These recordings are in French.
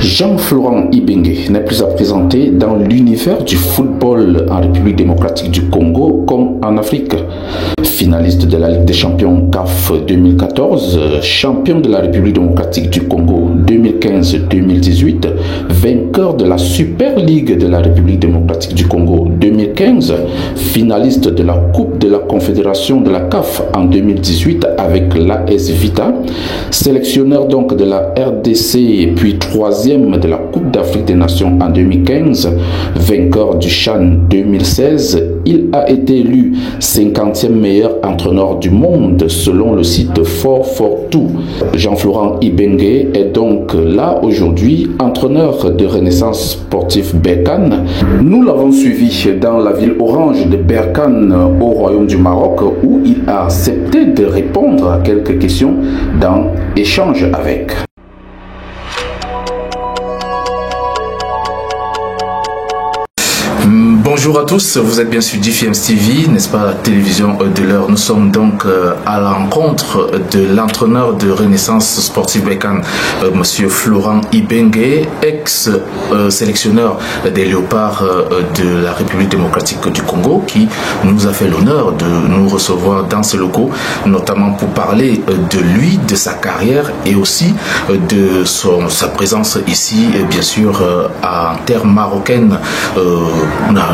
Jean-Florent Ibenge n'est plus à présenter dans l'univers du football en République démocratique du Congo comme en Afrique. Finaliste de la Ligue des champions CAF 2014, champion de la République démocratique du Congo 2015-2018, vainqueur de la Super Ligue de la République démocratique du Congo 2015, finaliste de la Coupe de la Confédération de la CAF en 2018 avec l'AS Vita, sélectionneur donc de la RDC et puis troisième de la Coupe d'Afrique des Nations en 2015, vainqueur du CHAN 2016, il a été élu 50e meilleur entraîneur du monde selon le site 442. Jean-Florent Ibenge est donc là aujourd'hui, entraîneur de Renaissance sportive Berkane. Nous l'avons suivi dans la ville orange de Berkane au Royaume du Maroc où il a accepté de répondre à quelques questions dans Échange avec. Bonjour à tous, vous êtes bien sur DFMS TV, n'est-ce pas, la télévision de l'heure. Nous sommes donc à la rencontre de l'entraîneur de Renaissance sportive Berkane, monsieur Florent Ibenge, ex-sélectionneur des Léopards de la République démocratique du Congo, qui nous a fait l'honneur de nous recevoir dans ce locaux, notamment pour parler de lui, de sa carrière et aussi de sa présence ici, bien sûr, en terre marocaine.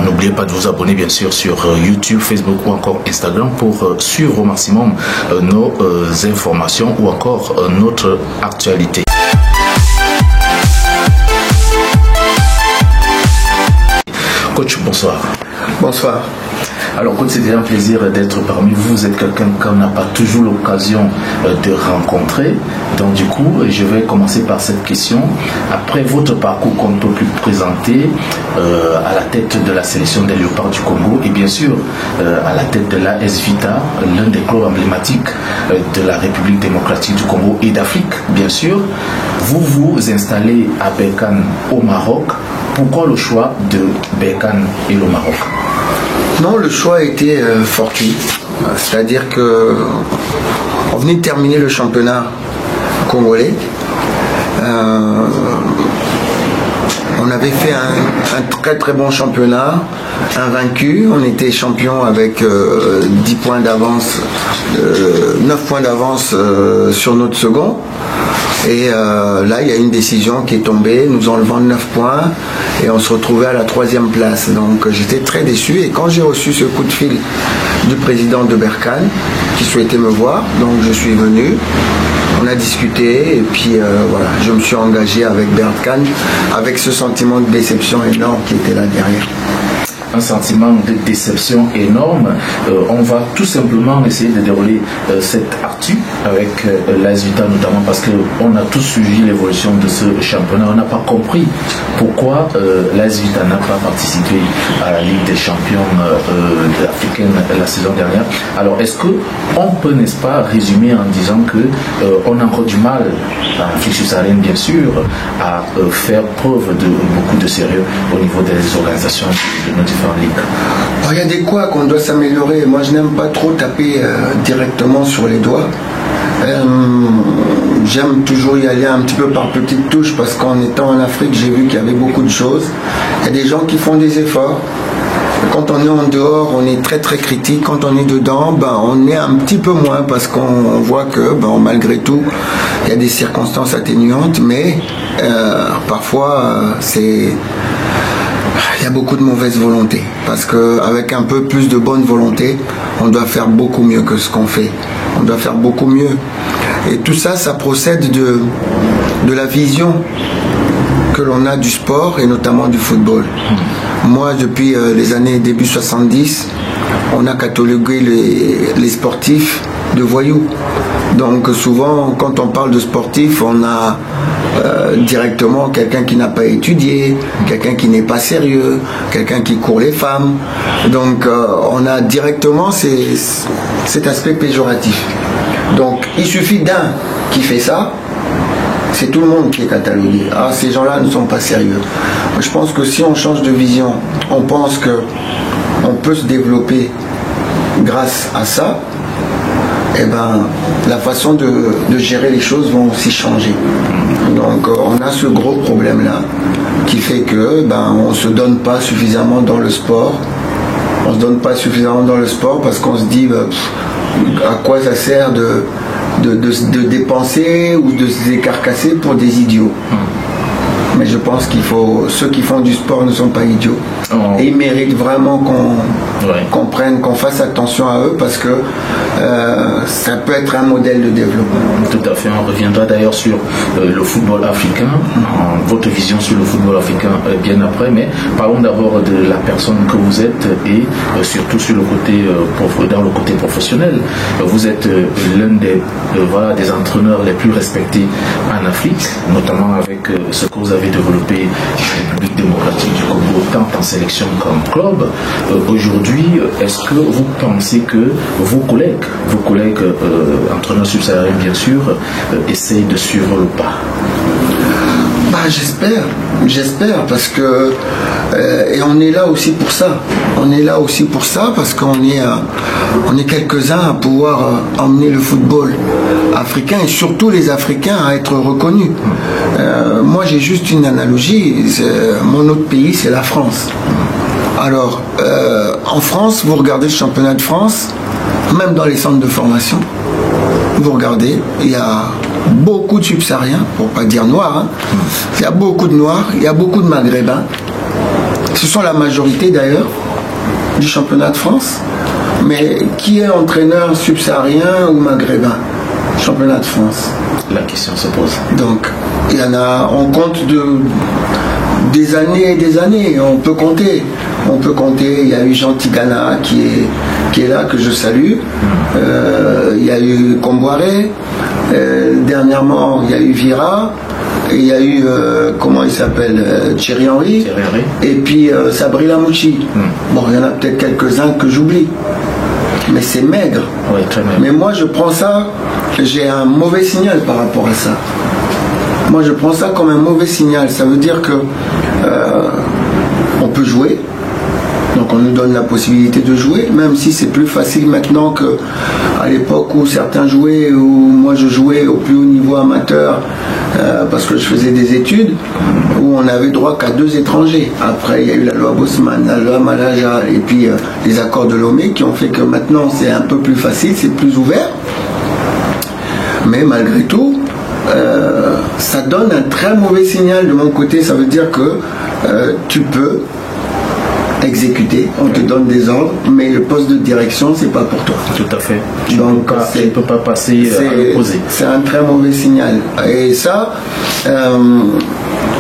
N'oubliez pas de vous abonner bien sûr sur YouTube, Facebook ou encore Instagram pour suivre au maximum nos informations ou encore notre actualité. Coach, bonsoir. Bonsoir. Alors coach, c'est déjà un plaisir d'être parmi vous. Vous êtes quelqu'un qu'on n'a pas toujours l'occasion de rencontrer. Donc du coup, je vais commencer par cette question. Après votre parcours qu'on ne peut plus présenter à la tête de la sélection des Léopards du Congo et bien sûr à la tête de l'AS Vita, l'un des clubs emblématiques de la République démocratique du Congo et d'Afrique, bien sûr, vous vous installez à Berkane au Maroc. Pourquoi le choix de Berkane et le Maroc? Non, le choix a été fortuit. C'est-à-dire que on venait de terminer le championnat congolais. On avait fait un très très bon championnat, invaincu. On était champion avec 10 points d'avance, 9 points d'avance sur notre second. Et là, il y a une décision qui est tombée, nous enlevant 9 points et on se retrouvait à la 3e place. Donc j'étais très déçu et quand j'ai reçu ce coup de fil du président de Berkane qui souhaitait me voir, donc je suis venu, on a discuté et puis voilà, je me suis engagé avec Berkane avec ce sentiment de déception énorme qui était là derrière. Un sentiment de déception énorme. On va tout simplement essayer de dérouler cette actu avec l'AS Vita notamment parce qu'on a tous suivi l'évolution de ce championnat. On n'a pas compris pourquoi l'AS Vita n'a pas participé à la Ligue des champions africaine la saison dernière. Alors est-ce qu'on peut, n'est-ce pas, résumer en disant qu'on a encore du mal, en Afrique subsaharienne bien sûr, à faire preuve de beaucoup de sérieux au niveau des organisations de notre il y a des quoi qu'on doit s'améliorer. Moi je n'aime pas trop taper directement sur les doigts. J'aime toujours y aller un petit peu par petites touches parce qu'en étant en Afrique j'ai vu qu'il y avait beaucoup de choses. Il y a des gens qui font des efforts. Quand on est en dehors, on est très très critique. Quand on est dedans, on est un petit peu moins parce qu'on voit que malgré tout, il y a des circonstances atténuantes, mais parfois il y a beaucoup de mauvaise volonté parce qu'avec un peu plus de bonne volonté, on doit faire beaucoup mieux que ce qu'on fait. On doit faire beaucoup mieux. Et tout ça, ça procède de la vision que l'on a du sport et notamment du football. Moi, depuis les années début 70, on a catalogué les sportifs de voyous. Donc souvent, quand on parle de sportif, on a directement quelqu'un qui n'a pas étudié, quelqu'un qui n'est pas sérieux, quelqu'un qui court les femmes. Donc on a directement cet aspect péjoratif. Donc il suffit d'un qui fait ça, c'est tout le monde qui est catalogué. Ah, ces gens-là ne sont pas sérieux. Je pense que si on change de vision, on pense qu'on peut se développer grâce à ça, eh ben, la façon de gérer les choses va aussi changer. Donc on a ce gros problème-là qui fait que on ne se donne pas suffisamment dans le sport. On se donne pas suffisamment dans le sport parce qu'on se dit à quoi ça sert de dépenser ou de se décarcasser pour des idiots. Mais je pense ceux qui font du sport ne sont pas idiots. Et ils méritent vraiment qu'on prenne, qu'on fasse attention à eux parce que ça peut être un modèle de développement. Tout à fait, on reviendra d'ailleurs sur le football africain, votre vision sur le football africain bien après, mais parlons d'abord de la personne que vous êtes et surtout sur le côté, dans le côté professionnel. Vous êtes l'un des entraîneurs les plus respectés en Afrique, notamment avec ce que vous avez développé en République démocratique du Congo, tant en sélection qu'en club. Aujourd'hui, est-ce que vous pensez que vos collègues entraîneurs subsahariens bien sûr, essayent de suivre le pas? J'espère parce que et on est là aussi pour ça. On est là aussi pour ça parce qu'on est quelques-uns à pouvoir emmener le football africain et surtout les Africains à être reconnus. Moi j'ai juste une analogie, mon autre pays c'est la France. Alors en France, vous regardez le championnat de France, même dans les centres de formation, vous regardez, il y a beaucoup de subsahariens, pour ne pas dire noirs, il y a beaucoup de noirs, il y a beaucoup de maghrébins. Ce sont la majorité d'ailleurs du championnat de France. Mais qui est entraîneur subsaharien ou maghrébin? Championnat de France. La question se pose. Donc, il y en a, on compte des années et des années, on peut compter. Il y a eu Jean Tigana qui est là, que je salue. Il y a eu Comboiré. Dernièrement, il y a eu Vira. Et il y a eu, comment il s'appelle, Thierry Henry. Et puis Sabri Lamouchi. Bon, il y en a peut-être quelques-uns que j'oublie. Mais c'est maigre. Oui, très maigre. Mais moi, je prends ça, j'ai un mauvais signal par rapport à ça. Moi, je prends ça comme un mauvais signal. Ça veut dire que on peut jouer. Donc on nous donne la possibilité de jouer, même si c'est plus facile maintenant qu'à l'époque où certains jouaient, où moi je jouais au plus haut niveau amateur, parce que je faisais des études, où on n'avait droit qu'à 2 étrangers. Après, il y a eu la loi Bosman, la loi Malaja, et puis les accords de Lomé qui ont fait que maintenant c'est un peu plus facile, c'est plus ouvert. Mais malgré tout, ça donne un très mauvais signal de mon côté. Ça veut dire que tu peux exécuter, on te donne des ordres, mais le poste de direction, c'est pas pour toi. Tout à fait. Donc, tu ne peux pas passer à l'opposé. C'est un très mauvais signal. Et ça,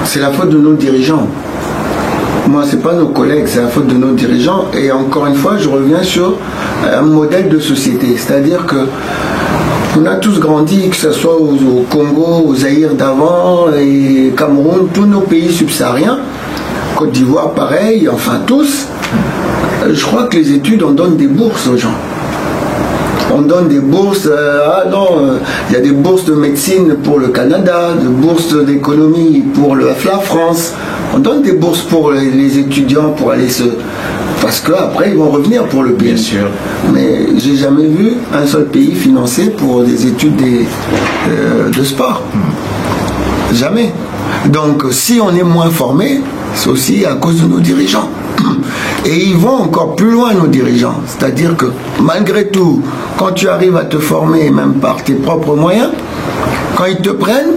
c'est la faute de nos dirigeants. Moi, c'est pas nos collègues, c'est la faute de nos dirigeants. Et encore une fois, je reviens sur un modèle de société. C'est-à-dire que on a tous grandi, que ce soit au Congo, au Zaïre d'avant, et Cameroun, tous nos pays subsahariens, Côte d'Ivoire pareil, enfin tous. Je crois que les études, on donne des bourses aux gens. On donne des bourses, il y a des bourses de médecine pour le Canada, des bourses d'économie pour la France. On donne des bourses pour les étudiants pour aller parce qu'après ils vont revenir pour le pays. Bien sûr. Mais j'ai jamais vu un seul pays financé pour des études de sport. Jamais. Donc si on est moins formé, c'est aussi à cause de nos dirigeants. Et ils vont encore plus loin, nos dirigeants. C'est-à-dire que malgré tout, quand tu arrives à te former, même par tes propres moyens, quand ils te prennent,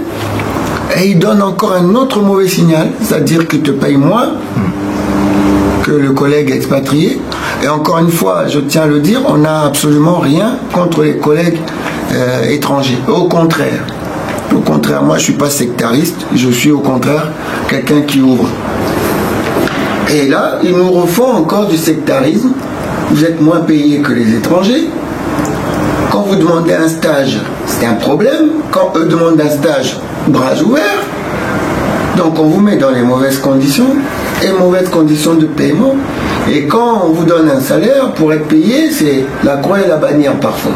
et ils donnent encore un autre mauvais signal, c'est-à-dire qu'ils te payent moins que le collègue expatrié. Et encore une fois, je tiens à le dire, on n'a absolument rien contre les collègues étrangers. Au contraire, moi je ne suis pas sectariste, je suis au contraire quelqu'un qui ouvre. Et là, ils nous refont encore du sectarisme. Vous êtes moins payé que les étrangers. Quand vous demandez un stage, c'est un problème. Quand eux demandent un stage, bras ouverts. Donc on vous met dans les mauvaises conditions, et mauvaises conditions de paiement. Et quand on vous donne un salaire, pour être payé, c'est la croix et la bannière parfois.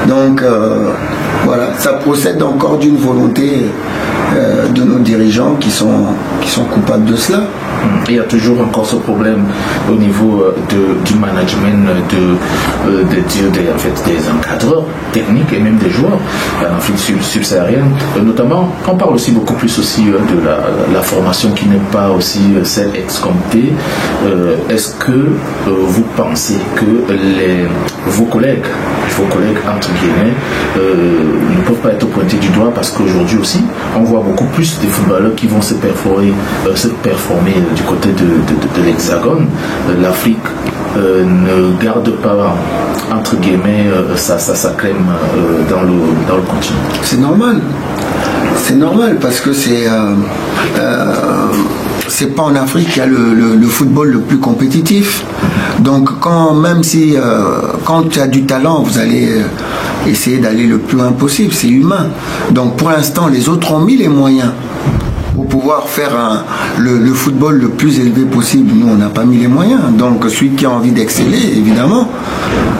Donc voilà, ça procède encore d'une volonté de nos dirigeants qui sont coupables de cela. Il y a toujours encore ce problème au niveau du management des encadreurs techniques et même des joueurs en Afrique subsaharienne. Notamment, on parle aussi beaucoup plus aussi de la formation qui n'est pas aussi celle escomptée. Est-ce que vous pensez que vos collègues entre guillemets ne peuvent pas être pointés du doigt, parce qu'aujourd'hui aussi on voit beaucoup plus de footballeurs qui vont se performer du côté de l'Hexagone. L'Afrique ne garde pas entre guillemets sa crème dans le continent. C'est normal parce que c'est pas en Afrique qu'il y a le football le plus compétitif. Donc même si quand tu as du talent, vous allez essayer d'aller le plus loin possible, c'est humain. Donc pour l'instant, les autres ont mis les moyens pour pouvoir faire le football le plus élevé possible. Nous, on n'a pas mis les moyens. Donc celui qui a envie d'exceller, évidemment,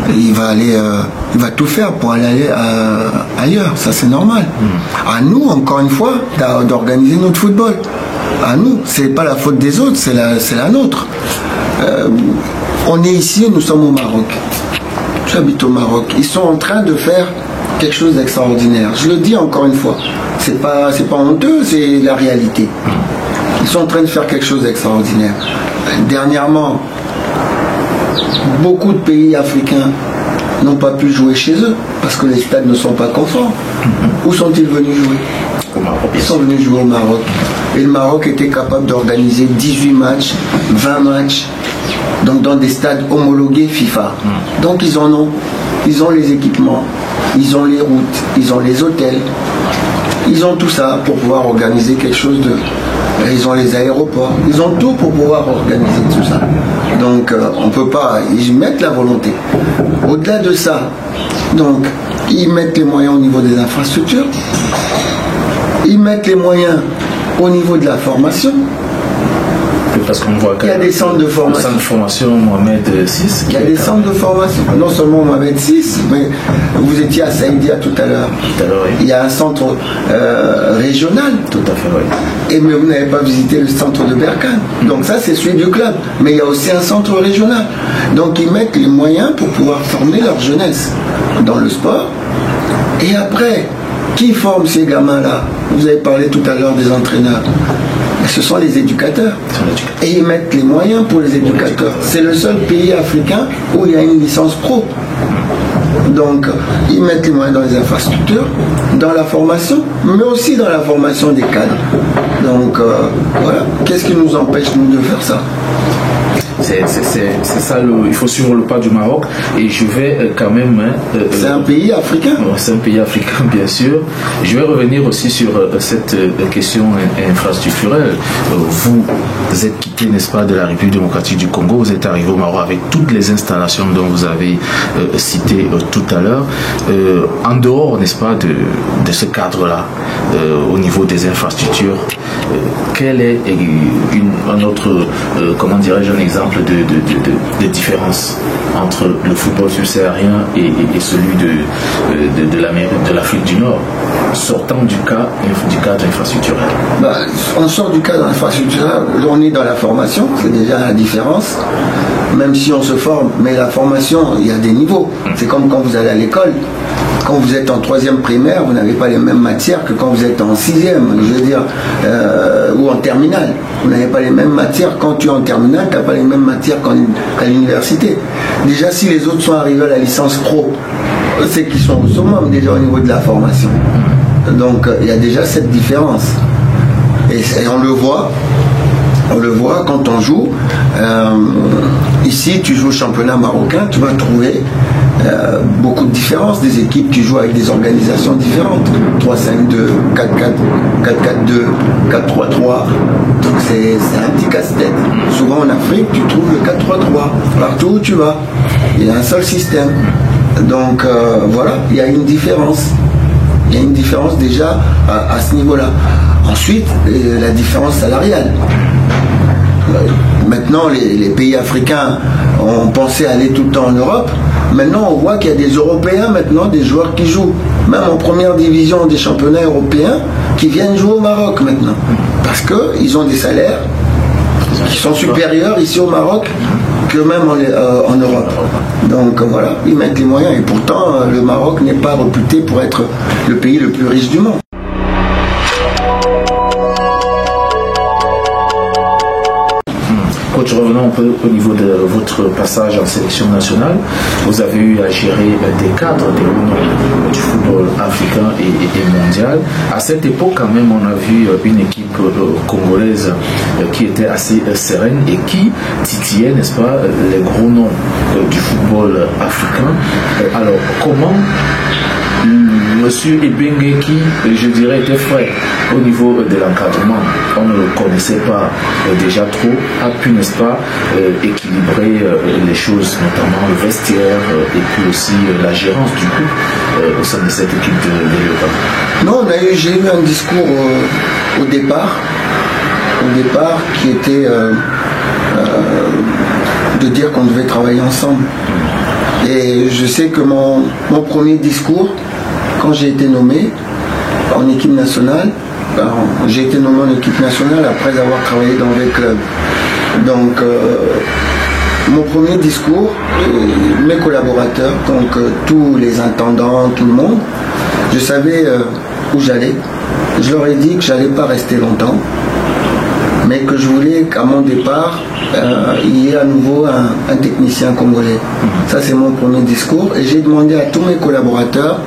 il va tout faire pour aller ailleurs. Ça, c'est normal. À nous, encore une fois, d'organiser notre football. À nous, c'est pas la faute des autres, c'est la nôtre. On est ici, nous sommes au Maroc. J'habite au Maroc. Ils sont en train de faire quelque chose d'extraordinaire. Je le dis encore une fois. C'est pas honteux, c'est la réalité. Ils sont en train de faire quelque chose d'extraordinaire. Dernièrement, beaucoup de pays africains n'ont pas pu jouer chez eux parce que les stades ne sont pas conformes. Où sont-ils venus jouer? Au Maroc. Ils sont venus jouer au Maroc. Et le Maroc était capable d'organiser 18 matchs, 20 matchs, donc dans des stades homologués FIFA. Donc ils ont les équipements, ils ont les routes, ils ont les hôtels, ils ont tout ça pour pouvoir organiser quelque chose de... Ils ont les aéroports, ils ont tout pour pouvoir organiser tout ça. Donc on ne peut pas... Ils mettent la volonté. Au-delà de ça, donc ils mettent les moyens au niveau des infrastructures, ils mettent les moyens au niveau de la formation. Parce qu'on voit qu'il y a des centres de formation. Le centre de formation Mohamed VI. Il y a des centres de formation. Non seulement Mohamed VI, mais vous étiez à Saïdia tout à l'heure. Oui. Il y a un centre régional. Tout à fait, oui. Et mais vous n'avez pas visité le centre de Berkane. Donc ça, c'est celui du club. Mais il y a aussi un centre régional. Donc ils mettent les moyens pour pouvoir former leur jeunesse dans le sport. Et après, qui forme ces gamins-là? Vous avez parlé tout à l'heure des entraîneurs. Ce sont les éducateurs. Et ils mettent les moyens pour les éducateurs. C'est le seul pays africain où il y a une licence pro. Donc, ils mettent les moyens dans les infrastructures, dans la formation, mais aussi dans la formation des cadres. Donc, voilà. Qu'est-ce qui nous empêche, nous, de faire ça? C'est ça, il faut suivre le pas du Maroc. Et je vais quand même... c'est un pays africain. C'est un pays africain, bien sûr. Je vais revenir aussi sur cette question infrastructurelle. Vous êtes quitté, n'est-ce pas, de la République démocratique du Congo. Vous êtes arrivé au Maroc avec toutes les installations dont vous avez cité tout à l'heure. En dehors, n'est-ce pas, de ce cadre-là, au niveau des infrastructures, quel est un autre, comment dirais-je, un exemple de différence entre le football subsaharien et celui de l'Afrique du Nord, sortant du cadre infrastructurel? On sort du cadre infrastructurel, on est dans la formation, c'est déjà la différence, même si on se forme, mais la formation, il y a des niveaux. C'est comme quand vous allez à l'école. Quand vous êtes en 3e primaire, vous n'avez pas les mêmes matières que quand vous êtes en 6e, je veux dire, ou en terminale. Vous n'avez pas les mêmes matières. Quand tu es en terminale, tu n'as pas les mêmes matières qu'à l'université. Déjà, si les autres sont arrivés à la licence pro, c'est qu'ils sont au summum déjà au niveau de la formation. Donc, il y a déjà cette différence. Et on le voit. On le voit quand on joue. Ici, tu joues au championnat marocain, tu vas trouver beaucoup de différences, des équipes qui jouent avec des organisations différentes. 3-5-2, 4-4-2, 4-3-3. Donc c'est un petit casse-tête. Souvent en Afrique, tu trouves le 4-3-3. Partout où tu vas, il y a un seul système. Donc voilà, il y a une différence. Il y a une différence déjà à ce niveau-là. Ensuite, la différence salariale. Maintenant, les pays africains ont pensé aller tout le temps en Europe. Maintenant, on voit qu'il y a des Européens, maintenant, des joueurs qui jouent. même en première division des championnats européens, qui viennent jouer au Maroc maintenant. Parce qu'ils ont des salaires qui sont supérieurs ici au Maroc que même en Europe. Donc voilà, ils mettent les moyens. Et pourtant, le Maroc n'est pas réputé pour être le pays le plus riche du monde. Coach, revenons un peu au niveau de votre passage en sélection nationale. Vous avez eu à gérer des cadres des hauts noms du football africain et mondial. À cette époque, quand même, on a vu une équipe congolaise qui était assez sereine et qui titillait, n'est-ce pas, les gros noms du football africain. Alors, comment Monsieur Ibenge, qui, je dirais, était frais au niveau de l'encadrement, on ne le connaissait pas déjà trop, a pu, n'est-ce pas, équilibrer les choses, notamment le vestiaire et puis aussi la gérance du coup au sein de cette équipe de Léopard. Non, j'ai eu un discours au départ qui était de dire qu'on devait travailler ensemble. Et je sais que mon premier discours, quand j'ai été nommé en équipe nationale, j'ai été nommé en équipe nationale après avoir travaillé dans des clubs. Donc, mon premier discours, mes collaborateurs, donc tous les intendants, tout le monde, je savais où j'allais. Je leur ai dit que j'allais pas rester longtemps, mais que je voulais qu'à mon départ, il y ait à nouveau un technicien congolais. Ça, c'est mon premier discours. Et j'ai demandé à tous mes collaborateurs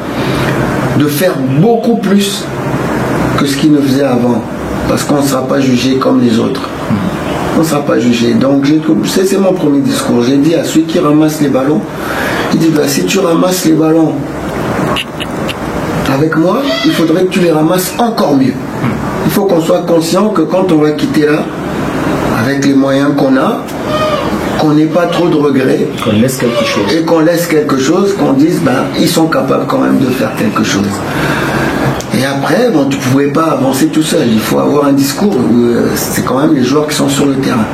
de faire beaucoup plus que ce qu'ils ne faisaient avant. Parce qu'on ne sera pas jugé comme les autres. On ne sera pas jugé. Donc, c'est mon premier discours. J'ai dit à celui qui ramasse les ballons, il dit, bah, si tu ramasses les ballons avec moi, il faudrait que tu les ramasses encore mieux. Il faut qu'on soit conscient que quand on va quitter là, avec les moyens qu'on a, qu'on n'ait pas trop de regrets. Qu'on laisse quelque chose. Et qu'on laisse quelque chose, qu'on dise, ben, ils sont capables quand même de faire quelque chose. Et après, bon, tu ne pouvais pas avancer tout seul. Il faut avoir un discours. C'est quand même les joueurs qui sont sur le terrain.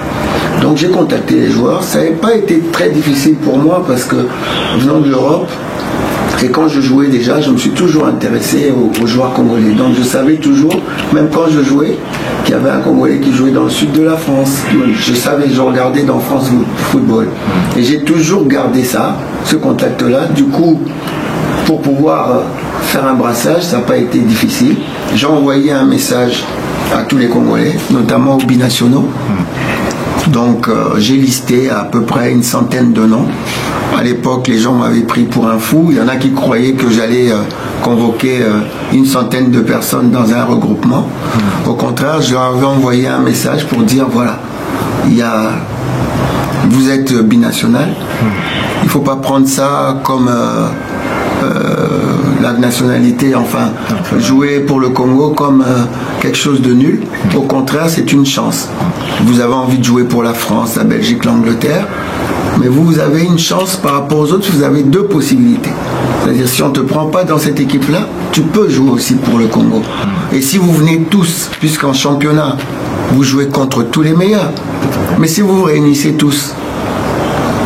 Donc j'ai contacté les joueurs. Ça n'avait pas été très difficile pour moi parce que venant de l'Europe, et quand je jouais déjà, je me suis toujours intéressé aux joueurs congolais. Donc je savais toujours, même quand je jouais, qu'il y avait un Congolais qui jouait dans le sud de la France. Je savais, je regardais dans France Football. Et j'ai toujours gardé ça, ce contact-là. Du coup, pour pouvoir faire un brassage, ça n'a pas été difficile. J'ai envoyé un message à tous les Congolais, notamment aux binationaux. Donc j'ai listé à peu près une centaine de noms. À l'époque, les gens m'avaient pris pour un fou. Il y en a qui croyaient que j'allais convoquer une centaine de personnes dans un regroupement. Au contraire, je leur avais envoyé un message pour dire, voilà, vous êtes binational. Il ne faut pas prendre ça comme la nationalité, enfin, jouer pour le Congo comme quelque chose de nul. Au contraire, c'est une chance. Vous avez envie de jouer pour la France, la Belgique, l'Angleterre. Mais vous avez une chance par rapport aux autres, vous avez deux possibilités. C'est-à-dire, si on ne te prend pas dans cette équipe-là, tu peux jouer aussi pour le Congo. Et si vous venez tous, puisqu'en championnat, vous jouez contre tous les meilleurs, mais si vous vous réunissez tous,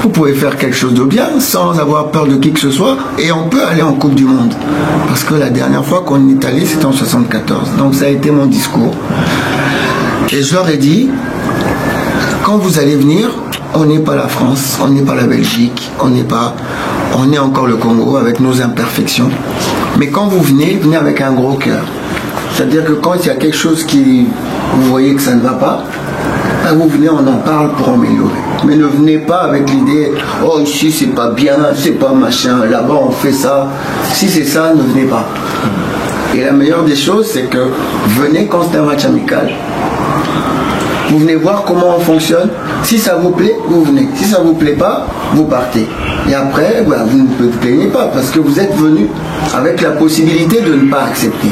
vous pouvez faire quelque chose de bien sans avoir peur de qui que ce soit, et on peut aller en Coupe du Monde. Parce que la dernière fois qu'on est allé, c'était en 74. Donc ça a été mon discours. Et je leur ai dit, quand vous allez venir, on n'est pas la France, on n'est pas la Belgique, on est encore le Congo avec nos imperfections. Mais quand vous venez, venez avec un gros cœur. C'est-à-dire que quand il y a quelque chose qui, vous voyez que ça ne va pas, vous venez, on en parle pour améliorer. Mais ne venez pas avec l'idée, oh ici c'est pas bien, c'est pas machin, là-bas on fait ça. Si c'est ça, ne venez pas. Et la meilleure des choses, c'est que venez quand c'est un match amical. Vous venez voir comment on fonctionne. Si ça vous plaît, vous venez. Si ça ne vous plaît pas, vous partez. Et après, bah, vous ne vous plaignez pas parce que vous êtes venu avec la possibilité de ne pas accepter.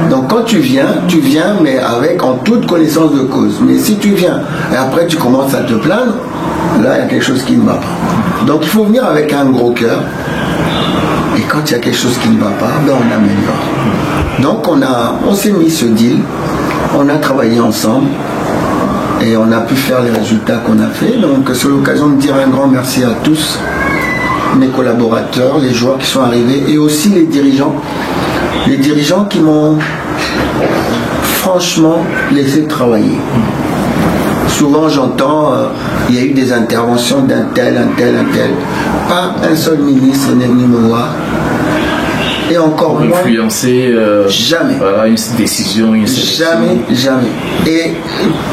Donc quand tu viens, mais en toute connaissance de cause. Mais si tu viens et après tu commences à te plaindre, là il y a quelque chose qui ne va pas. Donc il faut venir avec un gros cœur. Et quand il y a quelque chose qui ne va pas, ben on améliore. Donc on s'est mis ce deal, on a travaillé ensemble. Et on a pu faire les résultats qu'on a fait. Donc c'est l'occasion de dire un grand merci à tous mes collaborateurs, les joueurs qui sont arrivés et aussi les dirigeants. Les dirigeants qui m'ont franchement laissé travailler. Souvent j'entends, il y a eu des interventions d'un tel. Pas un seul ministre n'est venu me voir. Et encore moins influencer jamais. Voilà, une décision, une sélection. Jamais. Et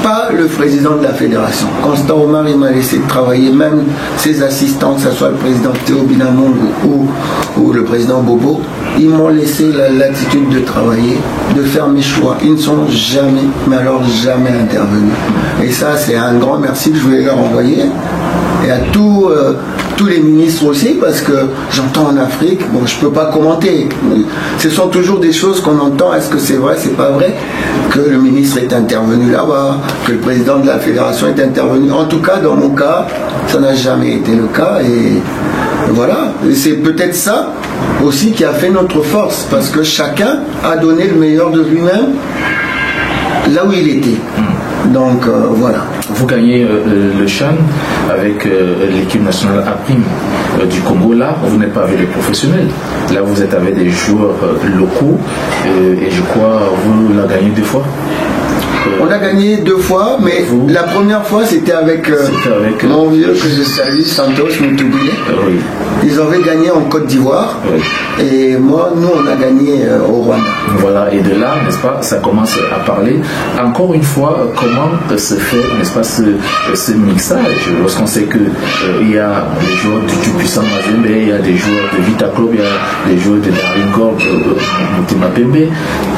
pas le président de la fédération. Constant Omar, il m'a laissé travailler, même ses assistants, que ce soit le président Théo Binamong ou le président Bobo, ils m'ont laissé la latitude de travailler, de faire mes choix. Ils ne sont jamais, mais alors jamais intervenus. Et ça, c'est un grand merci que je voulais leur envoyer. Et à tous les ministres aussi, parce que j'entends en Afrique, bon, je ne peux pas commenter. Ce sont toujours des choses qu'on entend. Est-ce que c'est vrai, c'est pas vrai, que le ministre est intervenu là-bas, que le président de la fédération est intervenu. En tout cas, dans mon cas, ça n'a jamais été le cas. Et voilà, c'est peut-être ça aussi qui a fait notre force, parce que chacun a donné le meilleur de lui-même là où il était. Donc voilà. Vous gagnez le CHAN avec l'équipe nationale A prime du Congo. Là, vous n'êtes pas avec les professionnels. Là, vous êtes avec des joueurs locaux et je crois vous l'avez gagné 2 fois. On a gagné 2 fois, mais la première fois c'était avec mon vieux que je salue, Santos Moutoubile. Oui. Ils avaient gagné en Côte d'Ivoire, oui. Et nous on a gagné au Rwanda. Voilà, et de là, n'est-ce pas, ça commence à parler. Encore une fois, comment se fait, n'est-ce pas, ce mixage, lorsqu'on sait que il y a des joueurs du puissant Mazembe, il y a des joueurs de Vita Club, il y a des joueurs de Daring Gold, Moutima Pembe,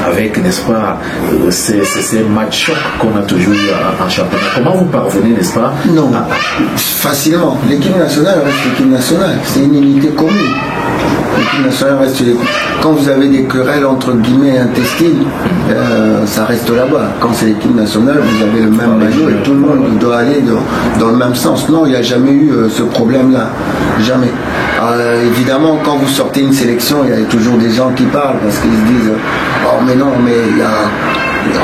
avec, n'est-ce pas, ces matchs chocs qu'on a toujours eu en championnat. Comment vous parvenez, n'est-ce pas? Non, facilement. L'équipe nationale reste l'équipe nationale. C'est une unité commune. L'équipe nationale reste l'équipe. Quand vous avez des querelles entre guillemets intestines, ça reste là-bas. Quand c'est l'équipe nationale, vous avez le même maillot et tout le monde doit aller dans le même sens. Non, il n'y a jamais eu ce problème-là. Jamais. Évidemment, quand vous sortez une sélection, il y a toujours des gens qui parlent parce qu'ils se disent oh mais non, mais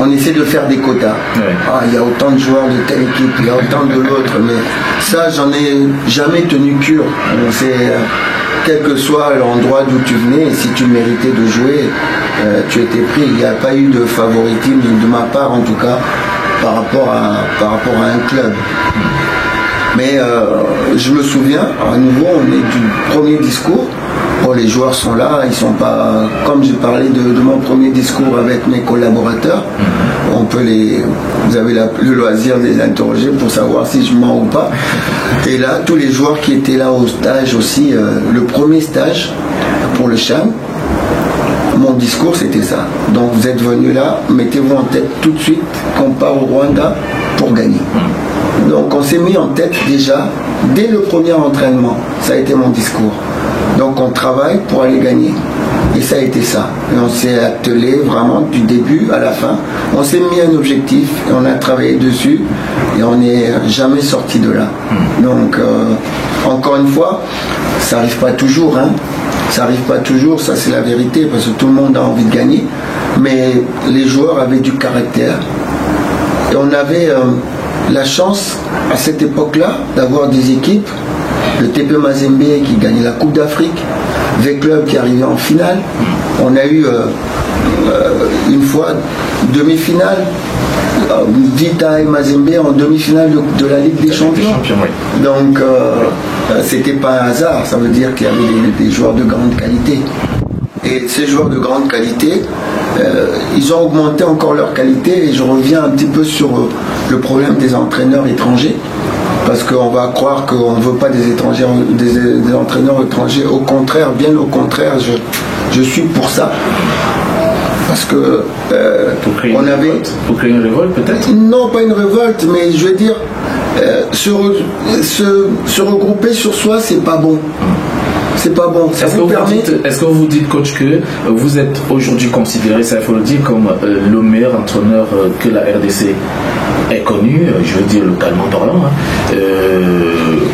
on essaie de faire des quotas. Ouais. Il y a autant de joueurs de telle équipe, il y a autant de l'autre, mais ça, j'en ai jamais tenu cure. C'est quel que soit l'endroit d'où tu venais, et si tu méritais de jouer, tu étais pris. Il n'y a pas eu de favoritisme de ma part, en tout cas, par rapport à un club. Mais je me souviens, à nouveau, on est du premier discours. Bon, les joueurs sont là, ils sont pas. Comme j'ai parlé de mon premier discours avec mes collaborateurs, vous avez le loisir de les interroger pour savoir si je mens ou pas. Et là, tous les joueurs qui étaient là au stage aussi, le premier stage pour le CHAN, mon discours c'était ça. Donc vous êtes venus là, mettez-vous en tête tout de suite qu'on part au Rwanda pour gagner. Donc on s'est mis en tête déjà, dès le premier entraînement, ça a été mon discours. Donc on travaille pour aller gagner. Et ça a été ça. Et on s'est attelé vraiment du début à la fin. On s'est mis un objectif et on a travaillé dessus et on n'est jamais sorti de là. Donc encore une fois, ça n'arrive pas toujours. Ça n'arrive pas toujours, ça c'est la vérité, parce que tout le monde a envie de gagner. Mais les joueurs avaient du caractère. Et on avait la chance à cette époque-là d'avoir des équipes. Le TP Mazembe qui gagnait la Coupe d'Afrique, V-Club qui arrivait en finale. On a eu une fois demi-finale, Vita et Mazembe en demi-finale de la Ligue des Champions. Oui. Donc c'était pas un hasard, ça veut dire qu'il y avait des joueurs de grande qualité. Et ces joueurs de grande qualité, ils ont augmenté encore leur qualité, et je reviens un petit peu sur le problème des entraîneurs étrangers. Parce qu'on va croire qu'on ne veut pas des étrangers, des entraîneurs étrangers. Au contraire, bien au contraire, je suis pour ça. Parce que on avait. Pour créer une révolte peut-être? Non, pas une révolte, mais je veux dire, se regrouper sur soi, c'est pas bon. C'est pas bon. Est-ce que vous dites, coach, que vous êtes aujourd'hui considéré, ça il faut le dire, comme le meilleur entraîneur que la RDC ait connu, je veux dire localement parlant,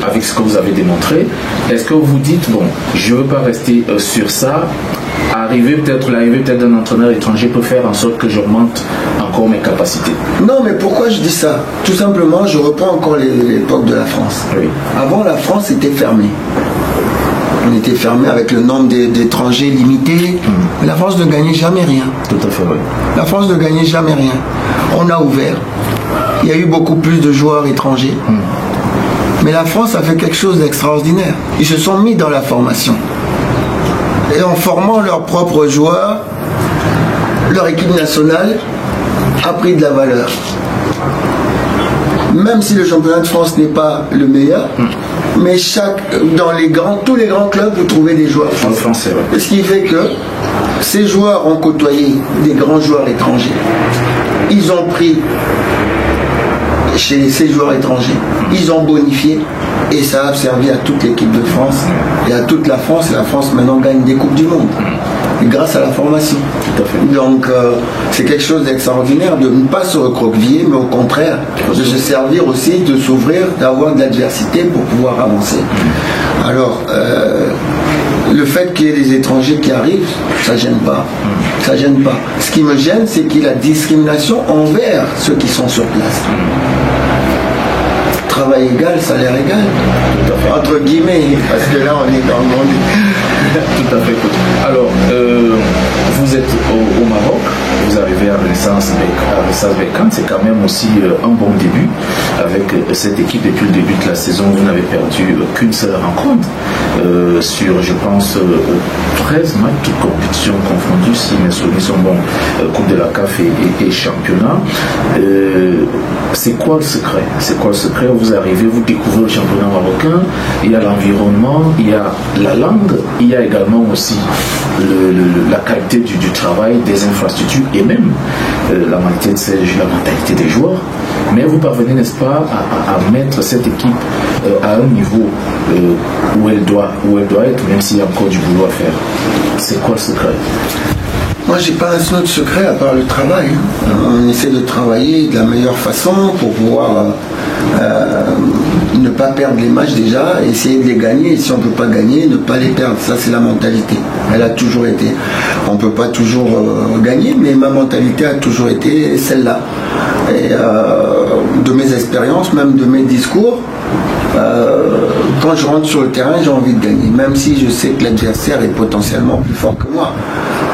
avec ce que vous avez démontré? Est-ce que vous dites, bon, je ne veux pas rester sur ça, l'arrivée peut-être d'un entraîneur étranger peut faire en sorte que j'augmente encore mes capacités? Non, mais pourquoi je dis ça? Tout simplement, je reprends encore l'époque de la France. Oui. Avant, la France était fermée. On était fermé avec le nombre d'étrangers limité. Mais la France ne gagnait jamais rien. Tout à fait, oui. La France ne gagnait jamais rien. On a ouvert. Il y a eu beaucoup plus de joueurs étrangers. Mais la France a fait quelque chose d'extraordinaire. Ils se sont mis dans la formation. Et en formant leurs propres joueurs, leur équipe nationale a pris de la valeur. Même si le championnat de France n'est pas le meilleur, mais dans tous les grands clubs, vous trouvez des joueurs français. Ouais. Ce qui fait que ces joueurs ont côtoyé des grands joueurs étrangers. Ils ont pris chez ces joueurs étrangers, ils ont bonifié, et ça a servi à toute l'équipe de France et à toute la France. Et la France maintenant gagne des Coupes du Monde. Et grâce à la formation. Tout à fait. Donc c'est quelque chose d'extraordinaire de ne pas se recroqueviller, mais au contraire de se servir aussi, de s'ouvrir, d'avoir de l'adversité pour pouvoir avancer. Alors le fait qu'il y ait des étrangers qui arrivent, ça gêne pas. Ça gêne pas. Ce qui me gêne, c'est qu'il y a la discrimination envers ceux qui sont sur place. Travail égal, salaire égal, entre guillemets, parce que là on est dans le monde. Tout à fait. Alors, vous êtes au Maroc, vous arrivez à Renaissance Berkane, c'est quand même aussi un bon début avec cette équipe. Depuis le début de la saison, vous n'avez perdu qu'une seule rencontre sur, je pense, 13 matchs, toutes compétitions confondues, si mes souvenirs sont bons, Coupe de la CAF et championnat. C'est quoi le secret? C'est quoi le secret? Vous arrivez, vous découvrez le championnat marocain, il y a l'environnement, il y a la langue, il y a également aussi la qualité du travail, des infrastructures et même la mentalité des joueurs. Mais vous parvenez, n'est-ce pas, à mettre cette équipe à un niveau où elle doit être, même s'il y a encore du boulot à faire. C'est quoi le secret? Moi, j'ai pas un autre secret à part le travail. On essaie de travailler de la meilleure façon pour pouvoir ne pas perdre les matchs déjà, essayer de les gagner. Et si on ne peut pas gagner, ne pas les perdre. Ça, c'est la mentalité. Elle a toujours été. On ne peut pas toujours gagner, mais ma mentalité a toujours été celle-là. Et de mes expériences, même de mes discours, quand je rentre sur le terrain, j'ai envie de gagner. Même si je sais que l'adversaire est potentiellement plus fort que moi.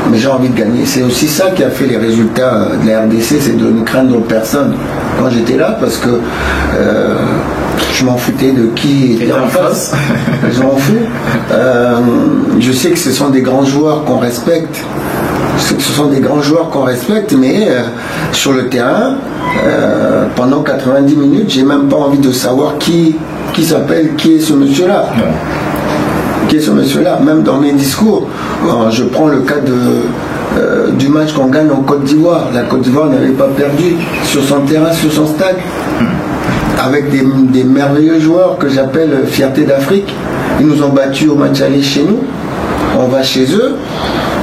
Mais j'ai envie de gagner. C'est aussi ça qui a fait les résultats de la RDC, c'est de ne craindre personne quand j'étais là, parce que je m'en foutais de qui était en face. Je m'en fous. Je sais que ce sont des grands joueurs qu'on respecte. Je sais que ce sont des grands joueurs qu'on respecte, mais sur le terrain, pendant 90 minutes, j'ai même pas envie de savoir qui s'appelle, qui est ce monsieur-là. Qui est ce monsieur-là. Même dans mes discours, je prends le cas du match qu'on gagne en Côte d'Ivoire. La Côte d'Ivoire n'avait pas perdu sur son terrain, sur son stade, avec des merveilleux joueurs que j'appelle Fierté d'Afrique. Ils nous ont battus au match aller chez nous. On va chez eux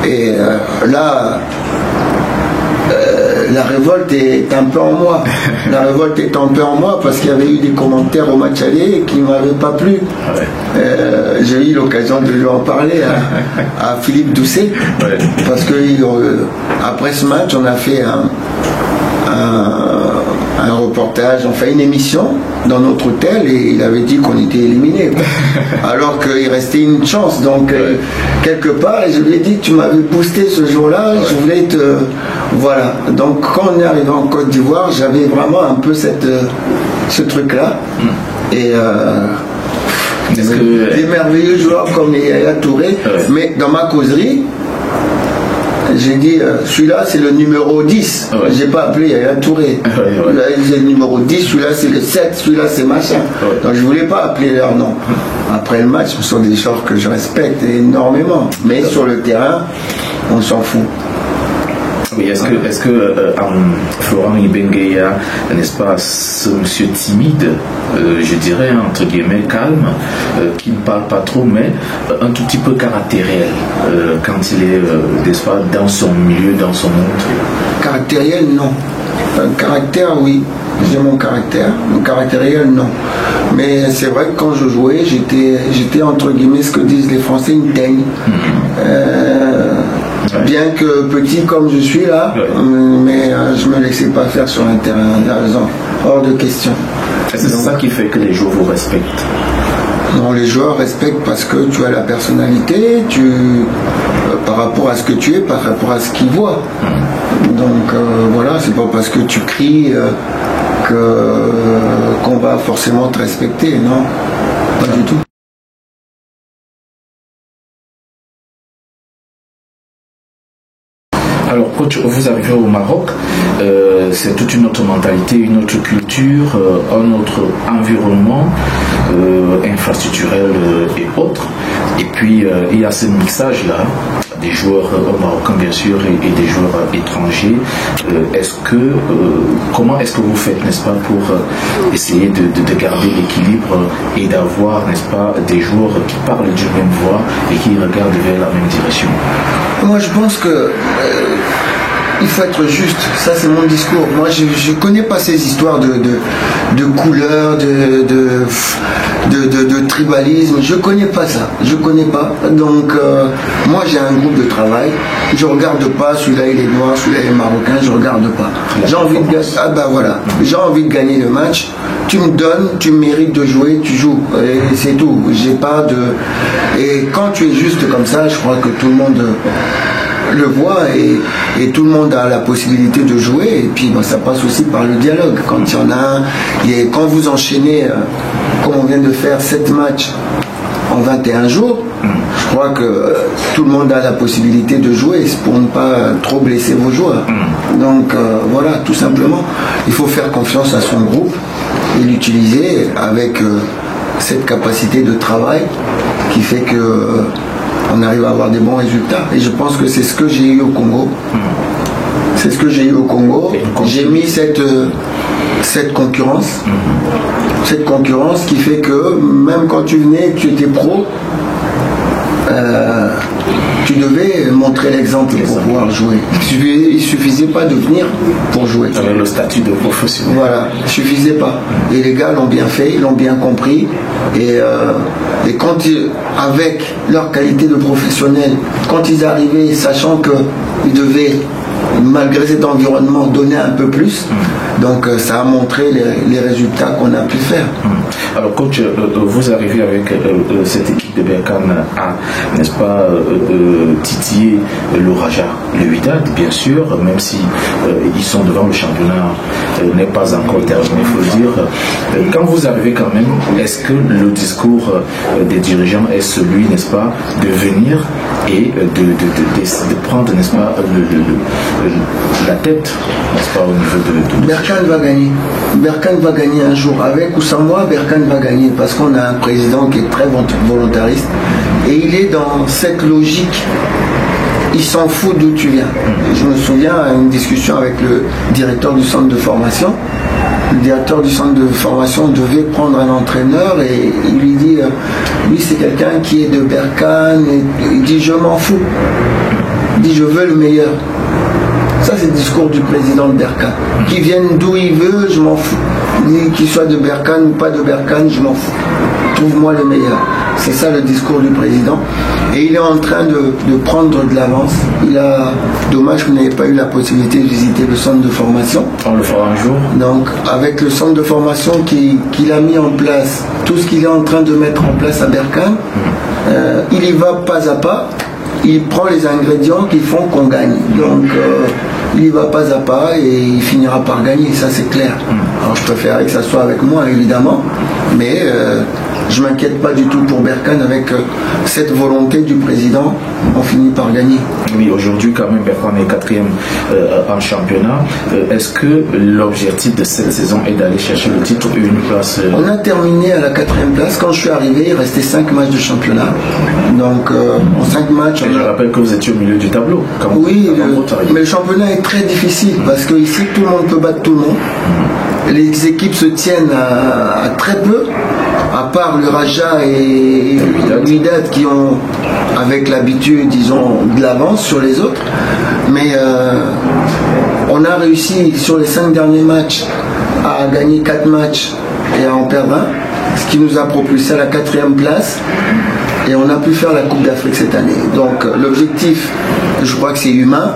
et là la révolte est un peu en moi. La révolte est un peu en moi parce qu'il y avait eu des commentaires au match aller qui ne m'avaient pas plu. J'ai eu l'occasion de lui en parler à Philippe Doucet, parce que après ce match, on a fait un reportage, on fait une émission dans notre hôtel et il avait dit qu'on était éliminé alors qu'il restait une chance. Donc quelque part, je lui ai dit, tu m'avais boosté ce jour-là, je voulais te... Voilà. Donc quand on est arrivé en Côte d'Ivoire, j'avais vraiment un peu ce truc-là. Et des merveilleux joueurs comme Yaya Touré, mais dans ma causerie, j'ai dit, celui-là c'est le numéro 10. J'ai pas appelé Yaya Touré. Là, c'est le numéro 10, celui-là c'est le 7, celui-là c'est machin. Donc je voulais pas appeler leur nom. Après le match, ce sont des joueurs que je respecte énormément. Mais sur le terrain, on s'en fout. Oui, est-ce que Florent Ibenge, n'est-ce pas, ce monsieur timide, je dirais, entre guillemets, calme, qui ne parle pas trop, mais un tout petit peu caractériel, quand il est, n'est-ce pas, dans son milieu, dans son monde? Caractériel, non. Caractère, oui. J'ai mon caractère. Mon caractériel, non. Mais c'est vrai que quand je jouais, j'étais entre guillemets, ce que disent les Français, une teigne. Bien que petit comme je suis là, mais je me laissais pas faire sur un terrain, la raison, hors de question. Est-ce que c'est ça qui fait que les joueurs vous respectent? Non, les joueurs respectent parce que tu as la personnalité, par rapport à ce que tu es, par rapport à ce qu'ils voient. Donc voilà, c'est pas parce que tu cries qu'on va forcément te respecter, non, pas du tout. Alors, coach, vous arrivez au Maroc, c'est toute une autre mentalité, une autre culture, un autre environnement infrastructurel et autres. Et puis, il y a ce mixage-là, des joueurs marocains bien sûr et des joueurs étrangers. Comment est-ce que vous faites, n'est-ce pas, pour essayer de garder l'équilibre et d'avoir, n'est-ce pas, des joueurs qui parlent d'une même voix et qui regardent vers la même direction? Moi, je pense que il faut être juste. Ça, c'est mon discours. Moi, je ne connais pas ces histoires de couleurs, de tribalisme. Je ne connais pas ça. Je ne connais pas. Donc, moi, j'ai un groupe de travail. Je ne regarde pas celui-là, il est noir, celui-là, il est marocain. Je ne regarde pas. J'ai envie de gagner. Ah ben voilà. J'ai envie de gagner le match. Tu me donnes, tu mérites de jouer, tu joues. Et c'est tout. J'ai pas de. Et quand tu es juste comme ça, je crois que tout le monde le voit et tout le monde a la possibilité de jouer. Et puis ça passe aussi par le dialogue. Quand il y en a un, quand vous enchaînez, comme on vient de faire 7 matchs en 21 jours, je crois que tout le monde a la possibilité de jouer pour ne pas trop blesser vos joueurs. Donc voilà, tout simplement, il faut faire confiance à son groupe et l'utiliser avec cette capacité de travail qui fait que on arrive à avoir des bons résultats. Et je pense que c'est ce que j'ai eu au Congo. C'est ce que j'ai eu au Congo. J'ai mis cette concurrence. Cette concurrence qui fait que même quand tu venais, tu étais pro, tu devais montrer l'exemple pour pouvoir jouer. Il ne suffisait pas de venir pour jouer. Avec le statut de professionnel. Voilà, il ne suffisait pas. Et les gars l'ont bien fait, ils l'ont bien compris. Et quand avec leur qualité de professionnel, quand ils arrivaient, sachant qu'ils devaient, malgré cet environnement, donner un peu plus, donc ça a montré les résultats qu'on a pu faire. Alors coach, vous arrivez avec cette équipe de Berkane à, n'est-ce pas, titiller le Raja, le Wydad, bien sûr, même si ils sont devant le championnat, n'est pas encore terminé, il faut le dire. Quand vous arrivez quand même, est-ce que le discours des dirigeants est celui, n'est-ce pas, de venir et de prendre, n'est-ce pas, la tête, n'est-ce pas, au niveau de Berkane va gagner. Berkane va gagner un jour. Avec ou sans moi, Berkane va gagner parce qu'on a un président qui est très volontariste et il est dans cette logique. Il s'en fout d'où tu viens. Je me souviens à une discussion avec le directeur du centre de formation. Le directeur du centre de formation devait prendre un entraîneur et il lui dit lui c'est quelqu'un qui est de Berkane et il dit je m'en fous. Il dit je veux le meilleur. Ça c'est le discours du président de Berkane. Qu'il vienne d'où il veut, je m'en fous. Qu'il soit de Berkane ou pas de Berkane, je m'en fous. Trouve-moi le meilleur. C'est ça le discours du président. Et il est en train de prendre de l'avance. Dommage que vous n'avez pas eu la possibilité de visiter le centre de formation. On le fera un jour. Donc avec le centre de formation qu'il a mis en place, tout ce qu'il est en train de mettre en place à Berkane, il y va pas à pas. Il prend les ingrédients qui font qu'on gagne. Donc il y va pas à pas et il finira par gagner, ça c'est clair. Alors je préférerais que ça soit avec moi évidemment, mais je m'inquiète pas du tout pour Berkane avec cette volonté du président, on finit par gagner. Oui, aujourd'hui quand même Berkane est 4e en championnat. Est-ce que l'objectif de cette saison est d'aller chercher le titre et une place On a terminé à la 4e place. Quand je suis arrivé, il restait 5 matchs de championnat. Donc en 5 matchs... Et je rappelle que vous étiez au milieu du tableau. Oui, mais le championnat est très difficile parce que ici tout le monde peut battre tout le monde. Les équipes se tiennent à très peu, à part le Raja et Wydad qui ont, avec l'habitude, disons, de l'avance sur les autres. Mais on a réussi sur les 5 derniers matchs à gagner 4 matchs et à en perdre un, ce qui nous a propulsé à la 4e place. Et on a pu faire la Coupe d'Afrique cette année. Donc l'objectif, je crois que c'est humain.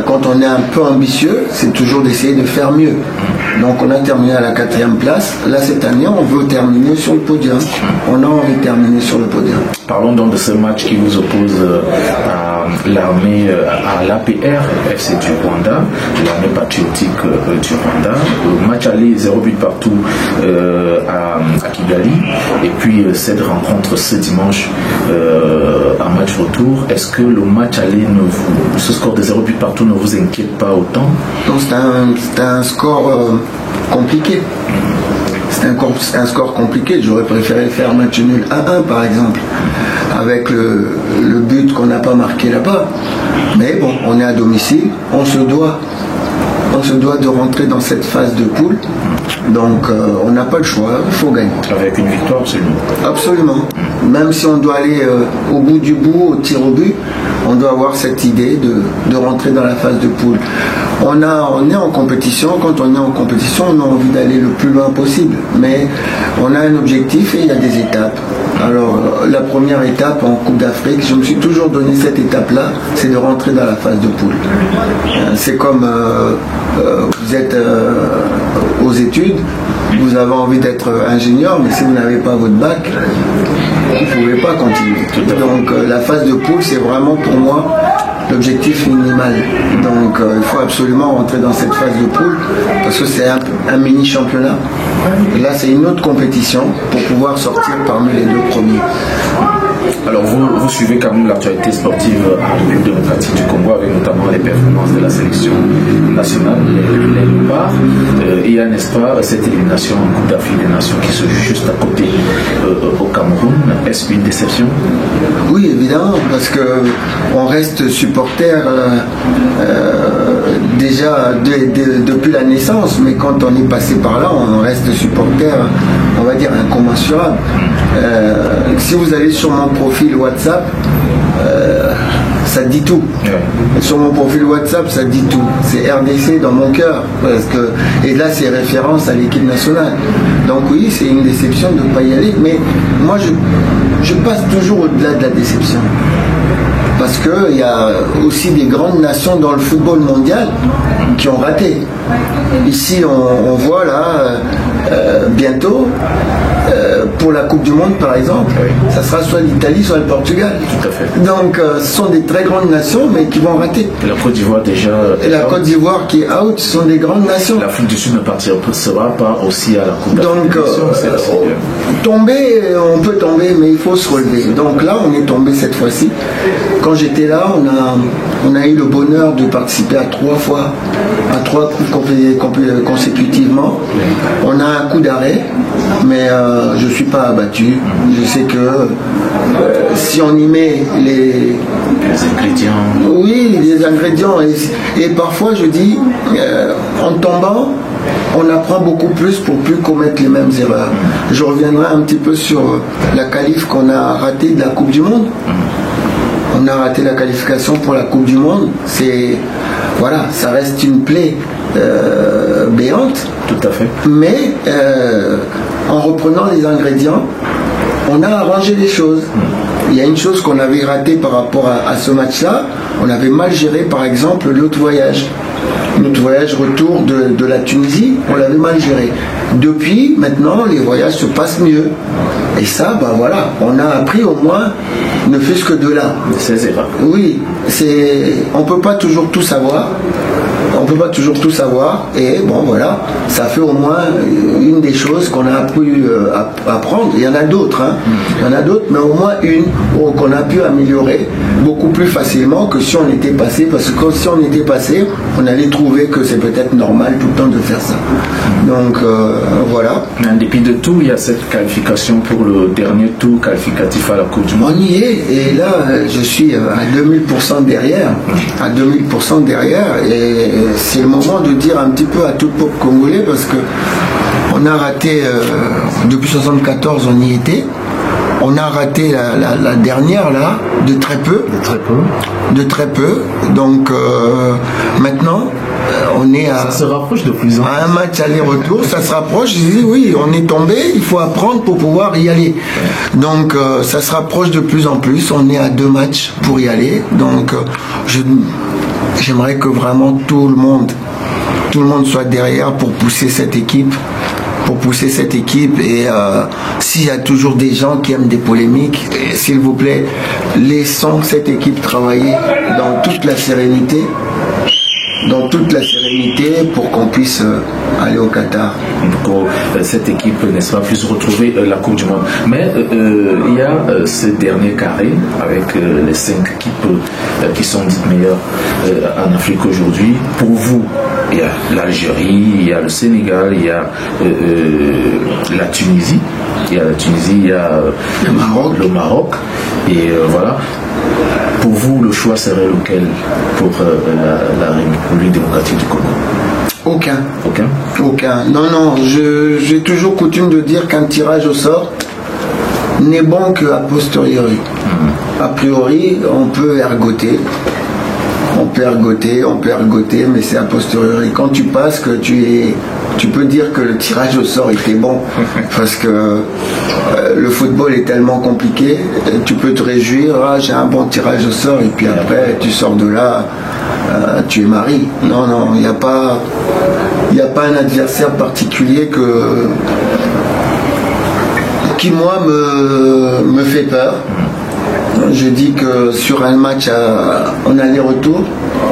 Quand on est un peu ambitieux, c'est toujours d'essayer de faire mieux. Donc on a terminé à la 4e place. Là, cette année, on veut terminer sur le podium. On a envie de terminer sur le podium. Parlons donc de ce match qui vous oppose à l'armée, à l'APR, FC du Rwanda, l'armée patriotique du Rwanda. Match aller 0 but partout à Kigali. Et puis cette rencontre ce dimanche en match retour. Est-ce que le match aller, ce score de 0 but partout ne vous inquiète pas autant? Donc c'est un score compliqué. C'est un score compliqué. J'aurais préféré faire match nul 1-1 par exemple, avec le but qu'on n'a pas marqué là-bas. Mais bon, on est à domicile, on se doit de rentrer dans cette phase de poule. Donc on n'a pas le choix, il faut gagner. Avec une victoire absolument. Absolument. Même si on doit aller au bout du bout, au tir au but, on doit avoir cette idée de rentrer dans la phase de poule. On est en compétition. Quand on est en compétition, on a envie d'aller le plus loin possible. Mais on a un objectif et il y a des étapes. Alors la première étape en Coupe d'Afrique, je me suis toujours donné cette étape-là, c'est de rentrer dans la phase de poule. C'est comme vous êtes aux études, vous avez envie d'être ingénieur, mais si vous n'avez pas votre bac, vous ne pouvez pas continuer. Donc la phase de poule, c'est vraiment pour moi l'objectif minimal. Donc il faut absolument rentrer dans cette phase de poule parce que c'est un mini championnat. Et là, c'est une autre compétition pour pouvoir sortir parmi les 2 premiers. Alors vous suivez quand même l'actualité sportive en République démocratique du Congo avec notamment les performances de la sélection nationale, les Léopards. Il y a, n'est-ce pas, cette élimination en Coupe d'Afrique des Nations qui se joue juste à côté au Cameroun. Est-ce une déception? Oui, évidemment, parce qu'on reste supporter déjà depuis la naissance, mais quand on est passé par là, on reste supporter, on va dire, incommensurable. Si vous allez sur mon profil WhatsApp, ça dit tout. Sur mon profil WhatsApp, ça dit tout. C'est RDC dans mon cœur. Et là, c'est référence à l'équipe nationale. Donc oui, c'est une déception de ne pas y aller. Mais moi, je passe toujours au-delà de la déception. Parce qu'il y a aussi des grandes nations dans le football mondial qui ont raté. Ici, on voit là, bientôt, pour la Coupe du Monde par exemple, ça sera soit l'Italie, soit le Portugal. Tout à fait. Donc ce sont des très grandes nations, mais qui vont rater. Et la Côte d'Ivoire déjà. Et la Côte d'Ivoire qui est out, ce sont des grandes nations. L'Afrique du Sud ne partira pas aussi à la Coupe d'Afrique. Donc tomber, on peut tomber, mais il faut se relever. Donc là, on est tombé cette fois-ci. Quand j'étais là, on a eu le bonheur de participer à 3 fois, à 3 coupes consécutivement. On a un coup d'arrêt, mais je ne suis pas abattu. Je sais que si on y met les ingrédients. Oui, les ingrédients. Et parfois, je dis, en tombant, on apprend beaucoup plus pour plus commettre les mêmes erreurs. Je reviendrai un petit peu sur la qualif qu'on a ratée de la Coupe du Monde. On a raté la qualification pour la Coupe du Monde. Voilà, ça reste une plaie béante. Tout à fait. Mais en reprenant les ingrédients, on a arrangé les choses. Il y a une chose qu'on avait ratée par rapport à ce match-là. On avait mal géré, par exemple, l'autre voyage. Notre voyage retour de la Tunisie, on l'avait mal géré. Depuis, maintenant, les voyages se passent mieux. Et ça, ben voilà, on a appris au moins, ne fût-ce que de là. C'est erreurs. Oui, on ne peut pas toujours tout savoir. On ne peut pas toujours tout savoir. Et bon, voilà, ça fait au moins une des choses qu'on a pu apprendre. Il y en a d'autres, hein. Il y en a d'autres, mais au moins une qu'on a pu améliorer beaucoup plus facilement que si on était passé. Parce que si on était passé, on allait trouver que c'est peut-être normal tout le temps de faire ça. Donc, voilà. Mais en dépit de tout, il y a cette qualification pour le dernier tour qualificatif à la Coupe du Monde. On y est. Et là, je suis à 2000% derrière. À 2000% derrière. Et c'est le moment de dire un petit peu à tout le peuple congolais parce que on a raté, depuis 1974 on y était, on a raté la dernière là, de très peu. De très peu. Donc maintenant, on est ça se rapproche de plus en plus. À un match aller-retour, ça se rapproche. Je dis oui, on est tombé, il faut apprendre pour pouvoir y aller. Donc ça se rapproche de plus en plus. On est à 2 matchs pour y aller. Donc j'aimerais que vraiment tout le monde tout le monde soit derrière pour pousser cette équipe. Et s'il y a toujours des gens qui aiment des polémiques, s'il vous plaît, laissons cette équipe travailler dans toute la sérénité pour qu'on puisse aller au Qatar. Pour cette équipe, n'est-ce pas, puisse retrouver la Coupe du Monde. Mais il y a ce dernier carré avec les 5 équipes qui sont dites meilleures en Afrique aujourd'hui. Pour vous, il y a l'Algérie, il y a le Sénégal, il y a la Tunisie, il y a le Maroc. Et voilà. Pour vous, le choix serait lequel pour la République démocratique du Congo? Aucun. Non. J'ai toujours coutume de dire qu'un tirage au sort n'est bon qu'à posteriori. A priori, on peut ergoter, mais c'est a posteriori. Quand tu passes, que tu peux dire que le tirage au sort était bon, parce que le football est tellement compliqué. Tu peux te réjouir, j'ai un bon tirage au sort, et puis après tu sors de là, tu es marié. Non, il n'y a pas un adversaire particulier qui moi me fait peur. Je dis que sur un match en aller-retour,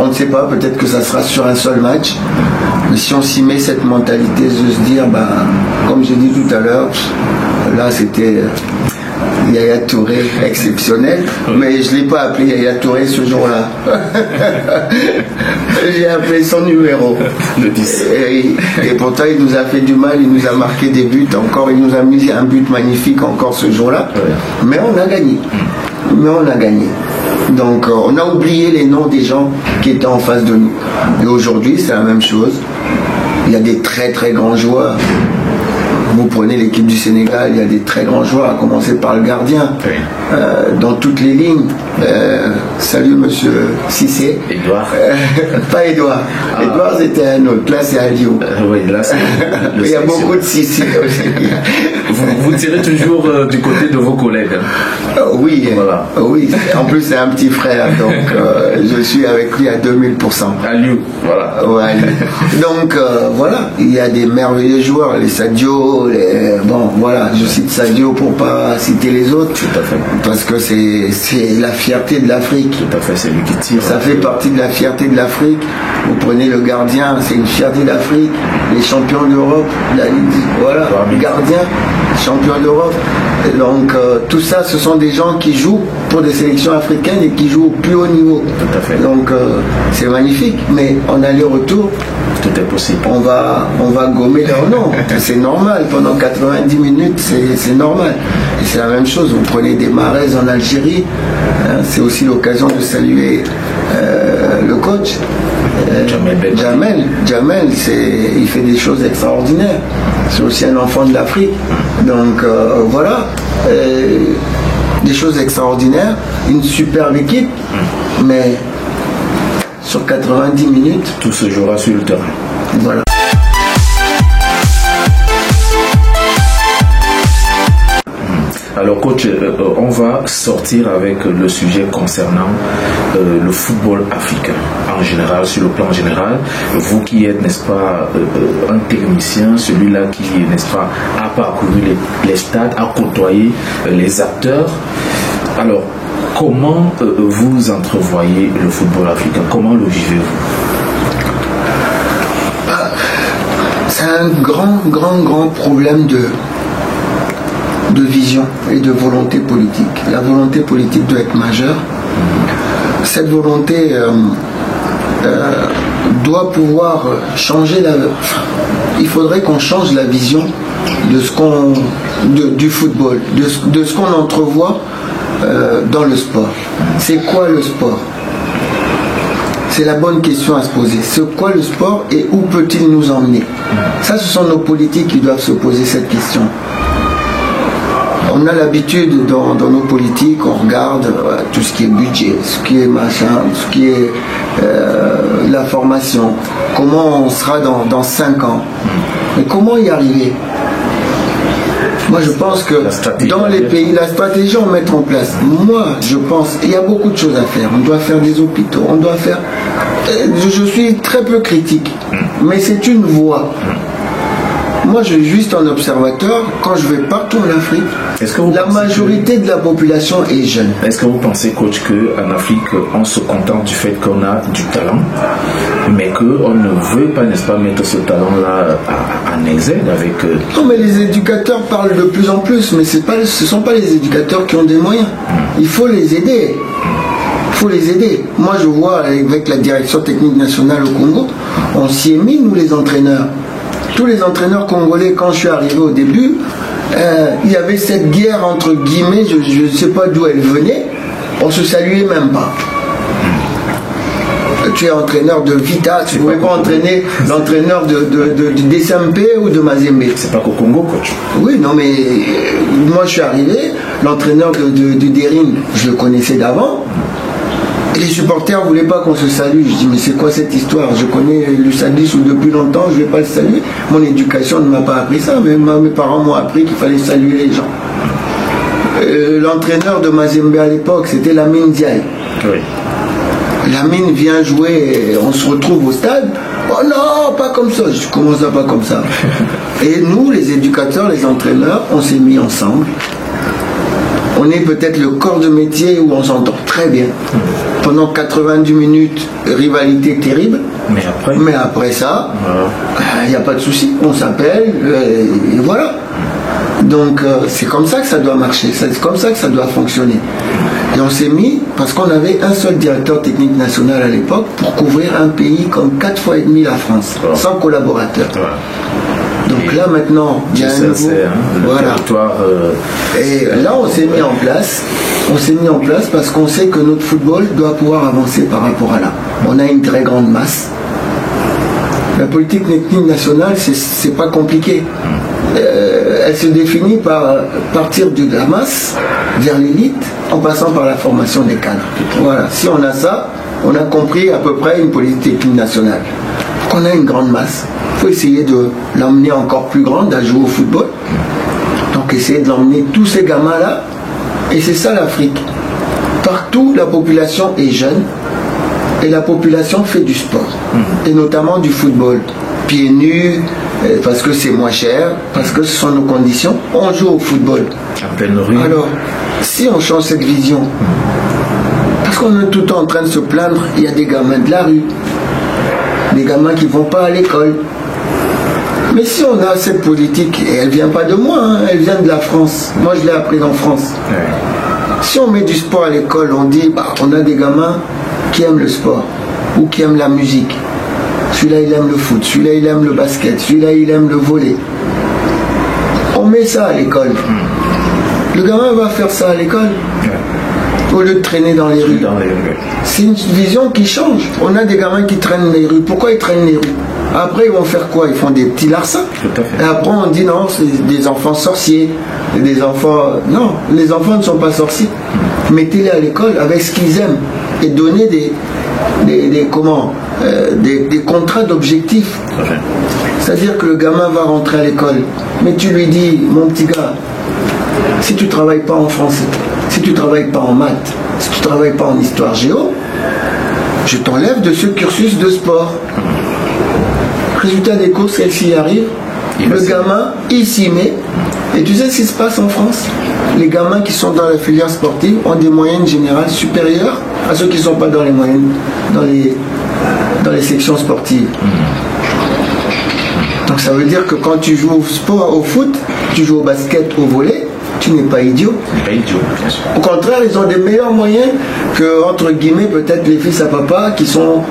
on ne sait pas, peut-être que ça sera sur un seul match. Mais si on s'y met cette mentalité de se dire, comme j'ai dit tout à l'heure, là c'était Yaya Touré exceptionnel, mais je ne l'ai pas appelé Yaya Touré ce jour-là. J'ai appelé son numéro. Le 10. Et pourtant il nous a fait du mal, il nous a marqué des buts encore, il nous a mis un but magnifique encore ce jour-là. Mais on a gagné. Donc on a oublié les noms des gens qui étaient en face de nous. Et aujourd'hui c'est la même chose. Il y a des très très grands joueurs. Vous prenez l'équipe du Sénégal, il y a des très grands joueurs, à commencer par le gardien, dans toutes les lignes. Salut monsieur Cissé. Edouard. Pas Edouard. Edouard c'était un autre. Là c'est Aliou. Oui, là c'est il y a beaucoup de Cissé aussi. Vous tirez toujours du côté de vos collègues. Oui, voilà. Oui. En plus c'est un petit frère, donc je suis avec lui à 2000%. Aliou, voilà. Ouais. Donc voilà, il y a des merveilleux joueurs, les Sadio. Bon, voilà, je cite Sadio pour pas citer les autres. Tout à fait. Parce que c'est la fierté de l'Afrique. Tout à fait, c'est lui qui tire. Ça fait partie de la fierté de l'Afrique. Vous prenez le gardien, c'est une fierté d'Afrique. Les champions d'Europe, voilà, gardien, champion d'Europe. Donc tout ça, ce sont des gens qui jouent pour des sélections africaines et qui jouent au plus haut niveau. Tout à fait. Donc c'est magnifique. Mais en aller-retour, tout est possible. On va gommer leur nom. C'est normal. Pendant 90 minutes, c'est normal. Et c'est la même chose. Vous prenez des Mahrez en Algérie. C'est aussi l'occasion de saluer le coach. Jamel, il fait des choses extraordinaires. C'est aussi un enfant de l'Afrique. Donc voilà. Des choses extraordinaires. Une superbe équipe. Mais sur 90 minutes, tout se jouera sur le terrain. Voilà. Alors coach, on va sortir avec le sujet concernant le football africain en général, sur le plan général. Vous qui êtes, n'est-ce pas, un technicien, celui-là qui, n'est-ce pas, a parcouru les stades, a côtoyé les acteurs. Alors, comment vous entrevoyez le football africain? Comment le vivez-vous? C'est un grand problème de vision et de volonté politique. La volonté politique doit être majeure. Cette volonté doit pouvoir changer il faudrait qu'on change la vision de du football, de ce qu'on entrevoit dans le sport. C'est quoi le sport? C'est la bonne question à se poser. C'est quoi le sport et où peut-il nous emmener? Ça, ce sont nos politiques qui doivent se poser cette question. On a l'habitude dans nos politiques, on regarde tout ce qui est budget, ce qui est machin, ce qui est la formation, comment on sera dans 5 ans. Mais comment y arriver? Moi je pense que dans les pays, la stratégie on met en place. Moi je pense, il y a beaucoup de choses à faire. On doit faire des hôpitaux, on doit faire... Je suis très peu critique. mais c'est une voie. Moi, je suis juste un observateur. Quand je vais partout en Afrique, la majorité de la population est jeune. Est-ce que vous pensez, coach, qu'en Afrique, on se contente du fait qu'on a du talent, mais qu'on ne veut pas, n'est-ce pas, mettre ce talent-là en exergue avec... Non, mais les éducateurs parlent de plus en plus, mais ce ne sont pas les éducateurs qui ont des moyens. Il faut les aider. Il faut les aider. Moi, je vois avec la direction technique nationale au Congo, on s'y est mis, nous, les entraîneurs. Tous les entraîneurs congolais, quand je suis arrivé au début, il y avait cette guerre entre guillemets, je ne sais pas d'où elle venait, on se saluait même pas. Tu es entraîneur de Vita, tu ne pouvais pas entraîner l'entraîneur de DSMP ou de Mazembe. C'est pas qu'au Congo, coach. Oui, non, mais moi je suis arrivé, l'entraîneur de Derin, je le connaissais d'avant. Et les supporters ne voulaient pas qu'on se salue. Je dis, mais c'est quoi cette histoire? Je connais le sadisme depuis longtemps, je ne vais pas le saluer. Mon éducation ne m'a pas appris ça, mais mes parents m'ont appris qu'il fallait saluer les gens. L'entraîneur de Mazembe à l'époque, c'était Lamine Diaye. Oui. Lamine vient jouer, on se retrouve au stade. Oh non, pas comme ça. Je dis, comment ça, pas comme ça? Et nous, les éducateurs, les entraîneurs, on s'est mis ensemble. On est peut-être le corps de métier où on s'entend très bien. Pendant 90 minutes, rivalité terrible. Mais après ça, il n'y a pas de souci. On s'appelle et voilà. Donc c'est comme ça que ça doit marcher. C'est comme ça que ça doit fonctionner. Et on s'est mis, parce qu'on avait un seul directeur technique national à l'époque, pour couvrir un pays comme 4 fois et demi la France, sans collaborateurs. Donc là maintenant, il y a un nouveau... voilà. Et là on s'est mis en place. On s'est mis en place parce qu'on sait que notre football doit pouvoir avancer par rapport à là. On a une très grande masse. La politique technique nationale, c'est pas compliqué. Elle se définit par partir de la masse vers l'élite en passant par la formation des cadres. Voilà. Si on a ça, on a compris à peu près une politique technique nationale. On a une grande masse. Il faut essayer de l'emmener encore plus grande à jouer au football. Donc essayer de l'emmener tous ces gamins-là. Et c'est ça l'Afrique. Partout, la population est jeune et la population fait du sport. Et notamment du football. Pieds nus, parce que c'est moins cher, parce que ce sont nos conditions. On joue au football. En pleine rue. Alors, si on change cette vision, parce qu'on est tout le temps en train de se plaindre, il y a des gamins de la rue, des gamins qui ne vont pas à l'école. Mais si on a cette politique, et elle ne vient pas de moi, hein, elle vient de la France. Moi, je l'ai appris en France. Ouais. Si on met du sport à l'école, on dit, on a des gamins qui aiment le sport ou qui aiment la musique. Celui-là, il aime le foot, celui-là, il aime le basket, celui-là, il aime le volley. On met ça à l'école. Le gamin va faire ça à l'école au lieu de traîner dans les rues. C'est une vision qui change. On a des gamins qui traînent les rues. Pourquoi ils traînent les rues? Après, ils vont faire quoi? Ils font des petits larcins. Et après, on dit non, c'est des enfants sorciers. Des enfants... Non, les enfants ne sont pas sorciers. Mettez-les à l'école avec ce qu'ils aiment et donnez des contrats d'objectifs. C'est-à-dire que le gamin va rentrer à l'école, mais tu lui dis, mon petit gars, si tu ne travailles pas en français, si tu ne travailles pas en maths, si tu ne travailles pas en histoire géo, je t'enlève de ce cursus de sport. Résultat des courses, elle s'y arrive, le gamin, il s'y met. Et tu sais ce qui se passe en France? Les gamins qui sont dans la filière sportive ont des moyennes générales supérieures à ceux qui ne sont pas dans les moyennes, dans les sections sportives. Donc ça veut dire que quand tu joues au sport, au foot, tu joues au basket, au volley, tu n'es pas idiot. Pas idiot, bien sûr. Au contraire, ils ont des meilleurs moyens que, entre guillemets, peut-être les fils à papa qui sont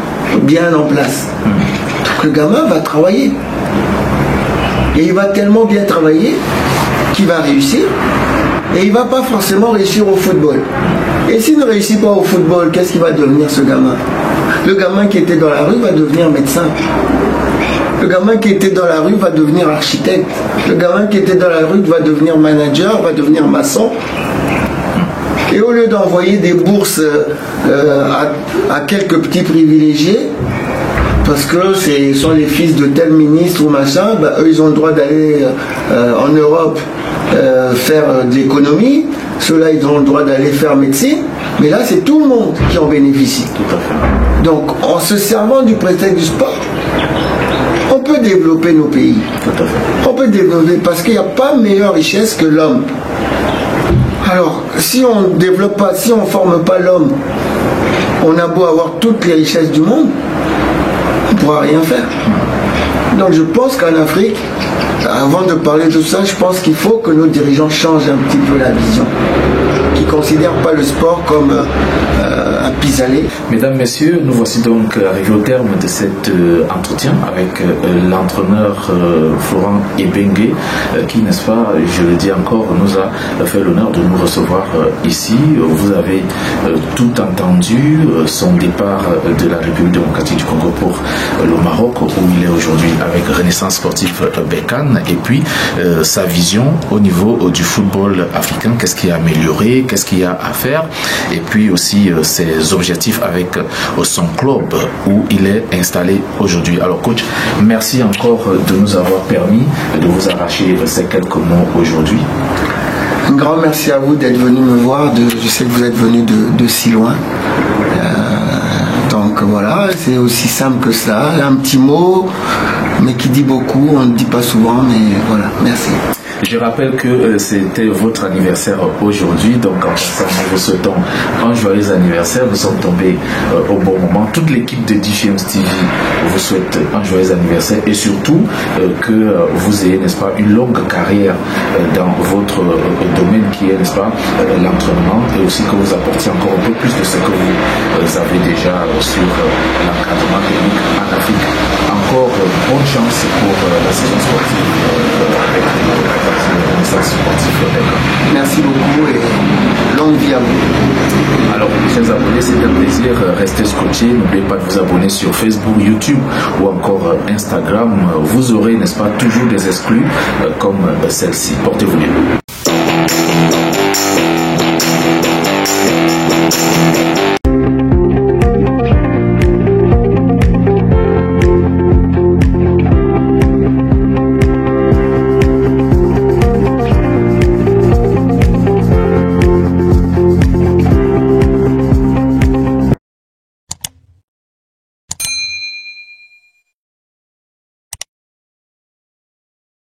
bien en place. Donc le gamin va travailler. Et il va tellement bien travailler qu'il va réussir. Et il ne va pas forcément réussir au football. Et s'il ne réussit pas au football, qu'est-ce qu'il va devenir ce gamin? Le gamin qui était dans la rue va devenir médecin. Le gamin qui était dans la rue va devenir architecte. Le gamin qui était dans la rue va devenir manager, va devenir maçon. Et au lieu d'envoyer des bourses à quelques petits privilégiés, parce que ce sont les fils de tel ministre ou machin, eux ils ont le droit d'aller en Europe faire de l'économie, ceux-là ils ont le droit d'aller faire médecine, mais là c'est tout le monde qui en bénéficie. Tout à fait. Donc en se servant du prétexte du sport, développer nos pays. Tout à fait. On peut développer parce qu'il n'y a pas meilleure richesse que l'homme. Alors, si on développe pas, si on ne forme pas l'homme, on a beau avoir toutes les richesses du monde, on ne pourra rien faire. Donc je pense qu'en Afrique, avant de parler de ça, je pense qu'il faut que nos dirigeants changent un petit peu la vision, qui ne considèrent pas le sport comme un pis-aller. Mesdames, Messieurs, nous voici donc arrivés au terme de cet entretien avec l'entraîneur Florent Ibenge, qui, n'est-ce pas, je le dis encore, nous a fait l'honneur de nous recevoir ici. Vous avez tout entendu, son départ de la République démocratique du Congo pour le Maroc, où il est aujourd'hui avec Renaissance Sportive Berkane, et puis sa vision au niveau du football africain, qu'est-ce qui a amélioré, qu'est-ce qu'il y a à faire, et puis aussi ses objectifs avec son club où il est installé aujourd'hui. Alors coach, merci encore de nous avoir permis de vous arracher ces quelques mots aujourd'hui. Un grand merci à vous d'être venu me voir, je sais que vous êtes venu de si loin. Donc voilà, c'est aussi simple que ça, un petit mot, mais qui dit beaucoup, on ne dit pas souvent, mais voilà, merci. Je rappelle que c'était votre anniversaire aujourd'hui, donc en passant, nous vous souhaitons un joyeux anniversaire. Nous sommes tombés au bon moment. Toute l'équipe de DFMS TV vous souhaite un joyeux anniversaire et surtout que vous ayez, n'est-ce pas, une longue carrière dans votre domaine qui est, n'est-ce pas, l'entraînement, et aussi que vous apportiez encore un peu plus de ce que vous avez déjà sur l'encadrement technique en Afrique. Encore bonne chance pour la saison sportive avec Renaissance Sportive. Merci beaucoup et longue vie à vous. Alors, chers abonnés, c'est un plaisir. Restez scotchés. N'oubliez pas de vous abonner sur Facebook, YouTube ou encore Instagram. Vous aurez, n'est-ce pas, toujours des exclus comme celle-ci. Portez-vous bien.